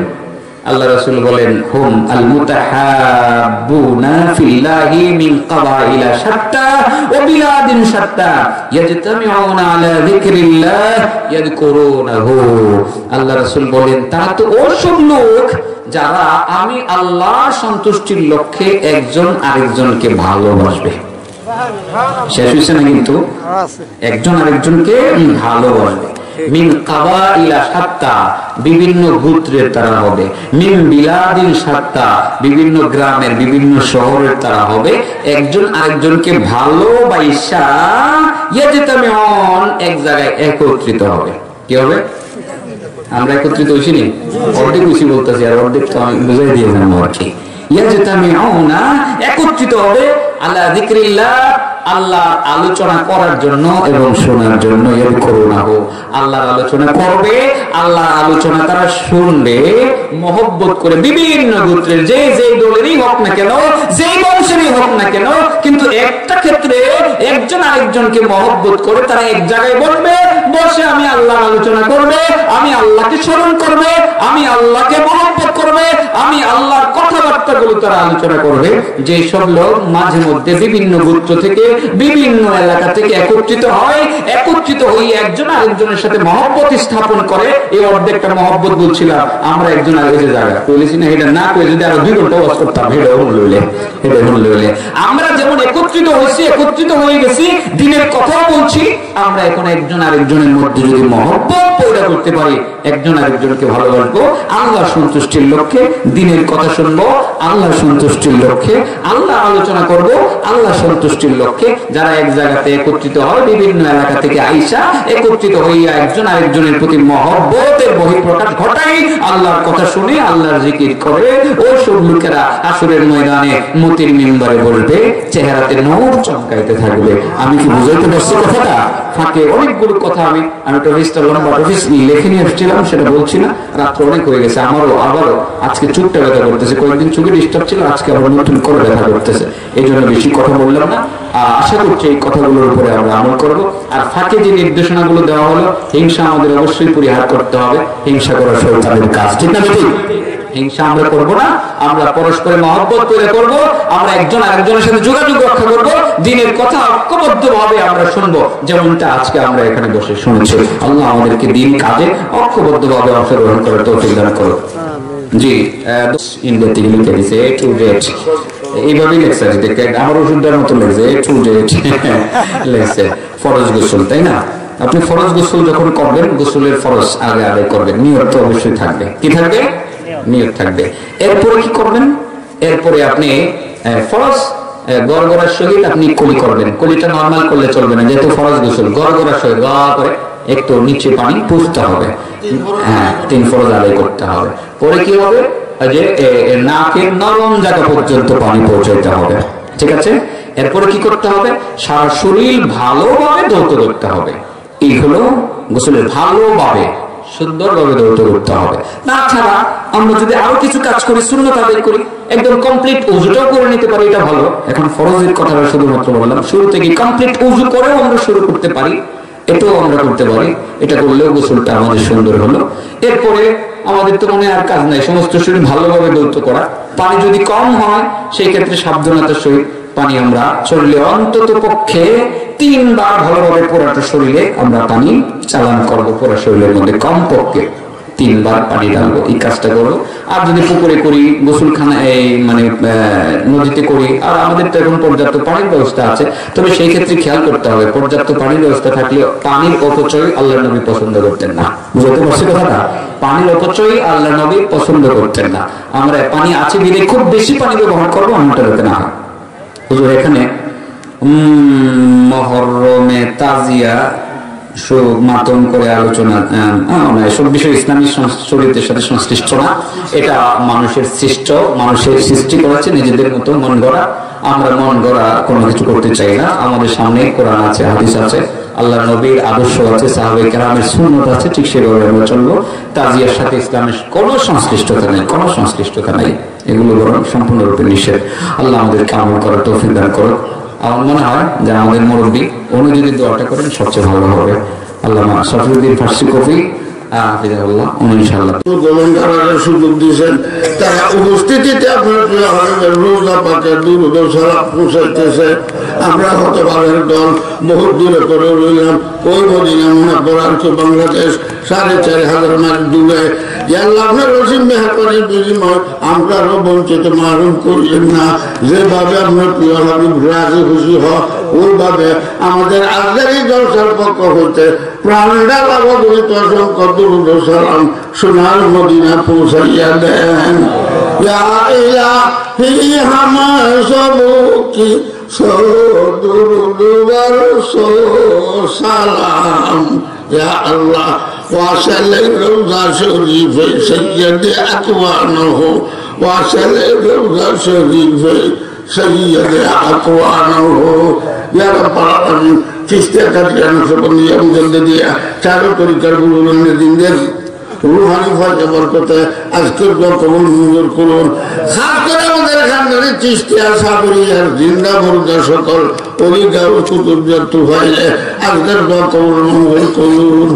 আল্লাহ রাসূল বলেন, হুম আল মুতাহাব্বুনা ফিল্লাহি মিন কাবাইলা শাত্তা ওয়া বিলাদিন শাত্তা ইয়াজতামিউনা আলা যিকরিল্লাহ ইয়াযকুরুনাহু। আল্লাহ রাসূল বলেন, তারা তো ওসব লোক যারা আমি আল্লাহর সন্তুষ্টির লক্ষ্যে একজন আরেকজনকে ভালোবাসবে। শেষ হইছে না? কিন্তু একজন আরেকজনকে ভালোবাসবে। মিন কাবাইলা শাত্তা, বিভিন্ন গোত্রের তারা হবে, মিন বিলাদিন শাত্তা, বিভিন্ন গ্রামের বিভিন্ন শহরের তারা হবে, একজন আরেকজনকে ভালোবাসা ইয়াজতামিউন, এক জায়গায় একত্রিত হবে। কি হবে? আমরা একত্রিত হইছি নি? অর্ধেক হইছি বলতেছি, আর অর্ধেক তো আমি বুঝাই দিয়ে জানবো আর কি। ইয়াজতামিউনা, একত্রিত হবে, আলা যিকরিল্লাহ, আল্লাহ আলোচনা করার জন্য এবং শোনার জন্য। ইয়াযকুরুনাহু, আল্লাহর আলোচনা করবে, আল্লাহর আলোচনা তারা শুনবে মহব্বত করে, বিভিন্ন গোত্রের যে যে দলেরই হোক না কেন, যেই বংশেরই হোক না কেন, কিন্তু একটা ক্ষেত্রে একজন আরেকজনকে মহব্বত করে তারা এক জায়গায় বসবে, বসে আমি আল্লাহর আলোচনা করবে, আমি আল্লাহকে স্মরণ করবে, আমি আল্লাহকে মহব্বত করবে, কথাবার্তাগুলো তারা আলোচনা করবে যে সব লোক মাঝে মধ্যে বিভিন্ন গোত্র থেকে বিভিন্ন এলাকা থেকে একত্রিত হয়, একত্রিত হয়ে একজন আরেকজনের সাথে মহব্বত স্থাপন করে। এই অর্ধেকটা মহব্বত বলছিলাম আমরা একজন আরেকজনের জায়গা বলেছি না, এটা না করে যদি আরো 2 ঘন্টা ওয়াজ করতাম এটা লইলে আমরা যেমন একত্রিত হয়েছি, একত্রিত হয়ে গেছি, দিনের কথা বলছি, আমরা এখন একজন আরেকজনের মধ্যে যদি মহব্বত পয়দা করতে পারি, একজন আরেকজনকে ভালোবাসবো আল্লাহ সন্তুষ্টির লক্ষ্যে, দিনের কথা শুনবো আল্লাহ সন্তুষ্টির লক্ষ্যে, আল্লাহ আলোচনা করব আল্লাহ সন্তুষ্টির লক্ষ্যে। যারা এক জায়গাতে একত্রিত হয় বিভিন্ন এলাকা থেকে আইসা একত্রিত হইয়া একজন আরেকজনের প্রতি মহব্বতের বহিঃপ্রকাশ ঘটাই, আল্লাহর কথা শুনে আল্লাহর জিকির করে, ওই সব লোকেরা আসরের ময়দানে মতির মিম্বরে বসবে, চেহারাতে নূর চমকাইতে থাকবে। আমি কি বুঝাইতে পারছি কথাটা? ফাঁকে অনেকগুলো কথা আমি তো লম্বা লিখে নিয়ে এসেছিলাম, সেটা বলছি না, রাত্র অনেক হয়ে গেছে, আবারও আজকে চুপটা ব্যথা করতেছে, কয়েকদিন চুপে ডিস্টার্ব ছিল, আজকে আবার নতুন করে ব্যথা করতেছে, এই জন্য বেশি কথা বললাম না। আশা করছি এই কথাগুলোর উপরে আমরা আমল করব। আর ফাঁকে যে নির্দেশনাগুলো দেওয়া হলো, হিংসা আমাদের অবশ্যই পরিহার করতে হবে, হিংসা করা শয়তানের কাজ, ঠিক না? ঠিক, হিংসা আমরা করবো না, আমরা পরস্পরের মহব্বত তৈরি করবো, আমরা একজন আরেকজনের সাথে যোগাযোগ রক্ষা করবো, দিনের কথা ঐক্যবদ্ধ ভাবে আমরা শুনবো, যেমনটা আজকে আমরা এখানে বসে শুনছি। আল্লাহ আমাদেরকে দিন কাজে ঐক্যবদ্ধ ভাবে অংশগ্রহণ করার তৌফিক দান করুন। জি, ইন্ডিয়াতে লিখে দিছে A to Z, এইভাবেই লেখছে, আমার ওষুধটার মতো লেখছে A to Z লেখছে। ফরজ গোসল, তাই না? আপনি ফরজ গোসল যখন করবেন, গোসলের ফরজ আগে আদায় করবেন, নিয়ত তো অবশ্যই থাকবে। কি থাকবে? নিয়ত থাকবে। এরপরে কি করবেন? এরপরে আপনি ফরজ গড়গড়ার সহিত আপনি কলি করবেন। কলিটা নরমাল করলে চলবে না, যেহেতু ফরজ গোসল, গড়গড়ার সহিত গা করে একটু নিচে পানি পুষতে হবে, হ্যাঁ, 3 ফরজ আদায় করতে হবে। পরে কি হবে? যে নাকের নরম জায়গা পর্যন্ত পানি পৌঁছাইতে হবে, ঠিক আছে? এরপরে কি করতে হবে? সারা শরীর ভালোভাবে ধৌত করতে হবে। এই হলো গোসলের, ভালোভাবে সুন্দরভাবে ধৌত করতে হবে। তাছাড়া আমরা যদি আরো কিছু কাজ করি, সুন্নাত আদায় করি, একদম কমপ্লিট ওযুটাও করে নিতে পারি, এটা ভালো। এখন ফরজের কথাটা শুধুমাত্র বললাম, শুরু থেকে কমপ্লিট ওযু করেও আমরা শুরু করতে পারি, এটাও আমরা করতে পারি, এটা করলেও গোসলটা আমাদের সুন্দর হলো। এরপরে আমাদের তো মনে আর কাজ নাই, সমস্ত শরীর ভালোভাবে ধৌত করা। পানি যদি কম হয় সেই ক্ষেত্রে সাবধানতার সহিত পানি আমরা শরীরে অন্তত পক্ষে 3 বার ভালোভাবে পুরাটা শরীরে আমরা পানি চালান করবো, পুরো শরীরের মধ্যে কম পক্ষে 3 বার পানি ঢালবো, এই কাজটা করবো। আর যদি পুকুরে করি, গোসলখানা মানে নদীতে করি, আর আমাদের তো এখন পর্যাপ্ত পানির ব্যবস্থা আছে, তবে সেই ক্ষেত্রে খেয়াল করতে হবে, পর্যাপ্ত পানির ব্যবস্থা থাকলে পানির অপচয় আল্লাহর নবী পছন্দ করতেন না। বুঝতে পারছি কথাটা? পানির অপচয় আল্লাহর নবী পছন্দ করতেন না। আমরা পানি আছে বিধে খুব বেশি পানি ব্যবহার করবো, এমনটা যাতে না হয়। হুজুর এখানে মহরমে তাজিয়া মাতম করে আলোচনা, সব বিষয় ইসলামী শরীয়তের সাথে সংশ্লিষ্ট না, এটা মানুষের সৃষ্ট, মানুষের সৃষ্টি করেছে নিজেদের মতো মন গড়া। আমরা মন গড়া কোনো কিছু করতে চাই না। আমাদের সামনে কোরআন আছে, হাদিস আছে, আল্লাহ নবীর আদর্শ আছে, সাহাবায়ে কেরামের সুন্নাত আছে, ঠিক সেভাবে আমরা চলবো। তাজিয়ার সাথে ইসলামের কোনো সংশ্লিষ্টতা নেই, কোনো সংশ্লিষ্টতা নাই, এগুলো বরং সম্পূর্ণরূপে নিষেধ। আল্লাহ আমাদেরকে আমল করার তৌফিক দান করুন। আমার মনে হয় যে আমাদের মুরব্বী উনি যদি দোয়াটা করেন সবচেয়ে ভালো হবে। আল্লামা শফিউদ্দিন ফার্সি কফি হাফিজাহুল্লাহ, উনি ইনশাআল্লাহ গমন করার সুযোগ দিয়েছেন। তারা উপস্থিতিতে আপনার রোজা পাকের দুরূহ সালাম পৌঁছাইতেছে। আমরা হতভাগের দল বহু দূরে করে রইলাম, ওই মদিনা মুনাওয়ারাকে বাংলাদেশ 4,500 মাইল দূরে। আল্লাহ আপনার রসিম মেহরবানির বিনিময় আমরাও বঞ্চিত মারুম করলেন না। যেভাবে আপনার প্রিয় হাবিব রাজি খুশি হয়, ওইভাবে আমাদের আজকের জলসার পক্ষ হইতে প্রাণটা লাভজনিত অসংখ্য দুরূহ সালাম সোনার মদিনা পৌঁছাইয়া দেন। ইয়া ইলাহি হামার সবকি দুরূদ বরসো সালাম। ইয়া আল্লাহ ওয়াসাল রওজা শরীফে সৈয়দ আকওয়ানহু, ওয়াসাল রওজা শরীফে সৈয়দ আকওয়ানহু। ইয়া রাব্বাল আলামিন চিস্তিয়া কাটিয়ান সবনিয়া মুজাদ্দিদিয়া চারো তরিকার গুরুবন্দের দিনদের রুহানি ফয়জা বরকতে আজকের কবুল মঞ্জুর করুন। খাস করে আমাদের খানদানি চিস্তিয়া সাবরিয়ার জিন্দা মুর্দা সকল অলিগা ও কুতুবদের তুফাইলে আজকের কবুল মঞ্জুর করুন।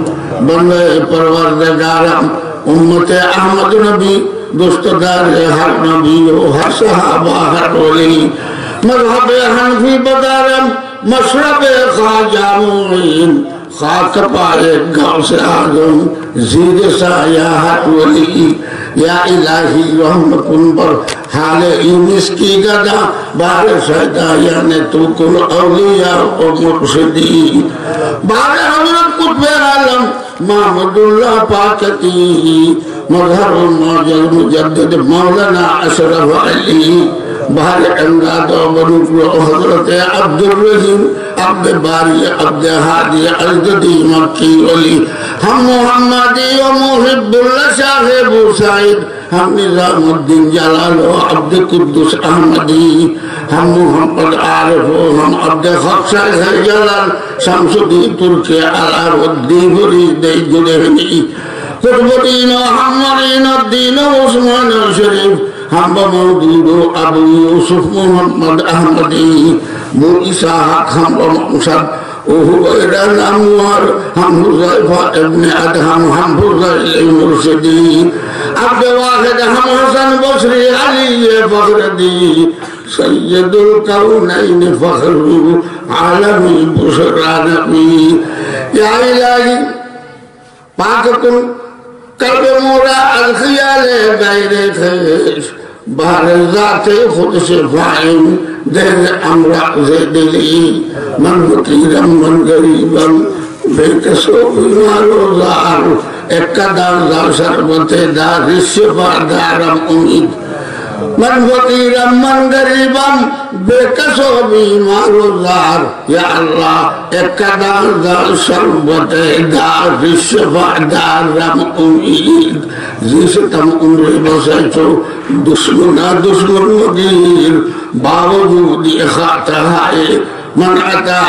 বন্দে পরওয়ারদিগার উম্মতে আহমদ নবী दोस्तदार हर नबी हर सहाबा हर वली मज़हब हनफी बदारम मशरब ख्वाजा मुईन खाक पाए गौसे आजम ज़ीर साया हर वली या इलाही रहम कुन पर हाल यूनिस की गदा बार सदा याने तू कुल औलिया और मुर्शिदी बार हज़रत कुतुब आलम महमूदुल्लाह पाकती मज़हर मौजूद मुजद्दिद मौलाना अशरफ अली बार अंगाद और हज़रत अब्दुल रहीम अब्द बारी अब्द हादी अज़दी मक्की वली हम मोहम्मदी व मुहिब्बुल्लाह साहिब साइद हम निज़ामुद्दीन जलाल व अब्द कुद्दुस अहमदी हम मोहम्मद आरिफ हम अब्द खक्सा जलाल शमसुद्दीन तुर्की अलाउद्दीन फरीद जुलैनी कुतुबुद्दीन हमरीन उद्दीन उस्मान शरीफ हम मौदूद अबू यूसुफ मोहम्मद अहमदी मूसा हम मुसद ओहुरन अमर हम हुज़ैफा इब्न अदहम हम फुज़ैल मुर्शिदी अब्द वाहिद हम हसन बसरी अली फखरुद्दी सय्यदुल कौनैन फखरु आलमी बुशरा नबी या इलाही पाककुल कल्ब मोरा अल ख़याल गैरे ख़ैश बाहर ज़ाते खुद से फाइम देर अमरा से दिली मन फकीरम मन गरीबम बेकसो बीमारो ज़ार एक कदर ज़ार शरबते दार रिश्वा दारम उम्मीद मन फकीरम मन गरीबम बेकसो बीमारो ज़ार या अल्लाह एक कदर ज़ार शरबते दार रिश्वा दारम उम्मीद जिसे तम उम्र बसे तो दुश्मना दुश्मन वगीर बावजूद खाता है मन अता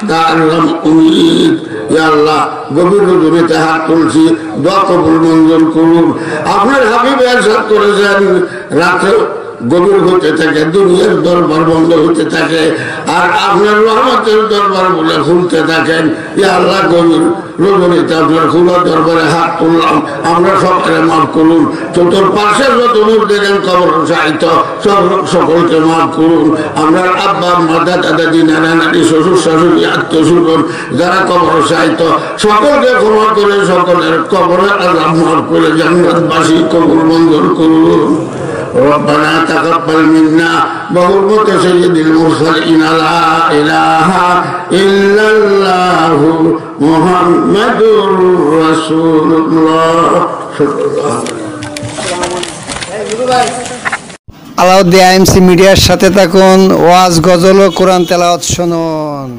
दारम उम्मीद या अल्लाह गभीर रजनी तहा तुलसी दुआ कबूल मंजूर करुन আপনার হাবিব ইরশাদ করেছেন রাত গভীর হতে থাকে দুনিয়ার দরবার বন্ধ হতে থাকে আর আপনার রহমতের দরবার বলে খুলতে থাকেন ইয়া আল্লাহ গভীর রজনীতে আপনার খোলা দরবারে হাত তুললাম আমরা সকলে মাফ করুন চতুর্পাশে যত নূর দেখেন কবর সাহিত্য সকলকে মাফ করুন আমরা আব্বা আম্মা দাদা দাদি নানা নানি শ্বশুর শাশুড়ি আত্মীয় স্বজন যারা কবর সাহিত্য সকলকে ক্ষমা করে সকলের কবরে আযাব মাফ করে জান্নাতবাসী কবুল মঞ্জুর করুন ربنا تقبل منا بحرمة سيد المرسلين لا إله إلا الله محمد رسول الله আলাউদ্দিন আইএমসি মিডিয়ার সাথে থাকুন ওয়াজ গজল ও কোরআন তেলাওয়াত শুনুন।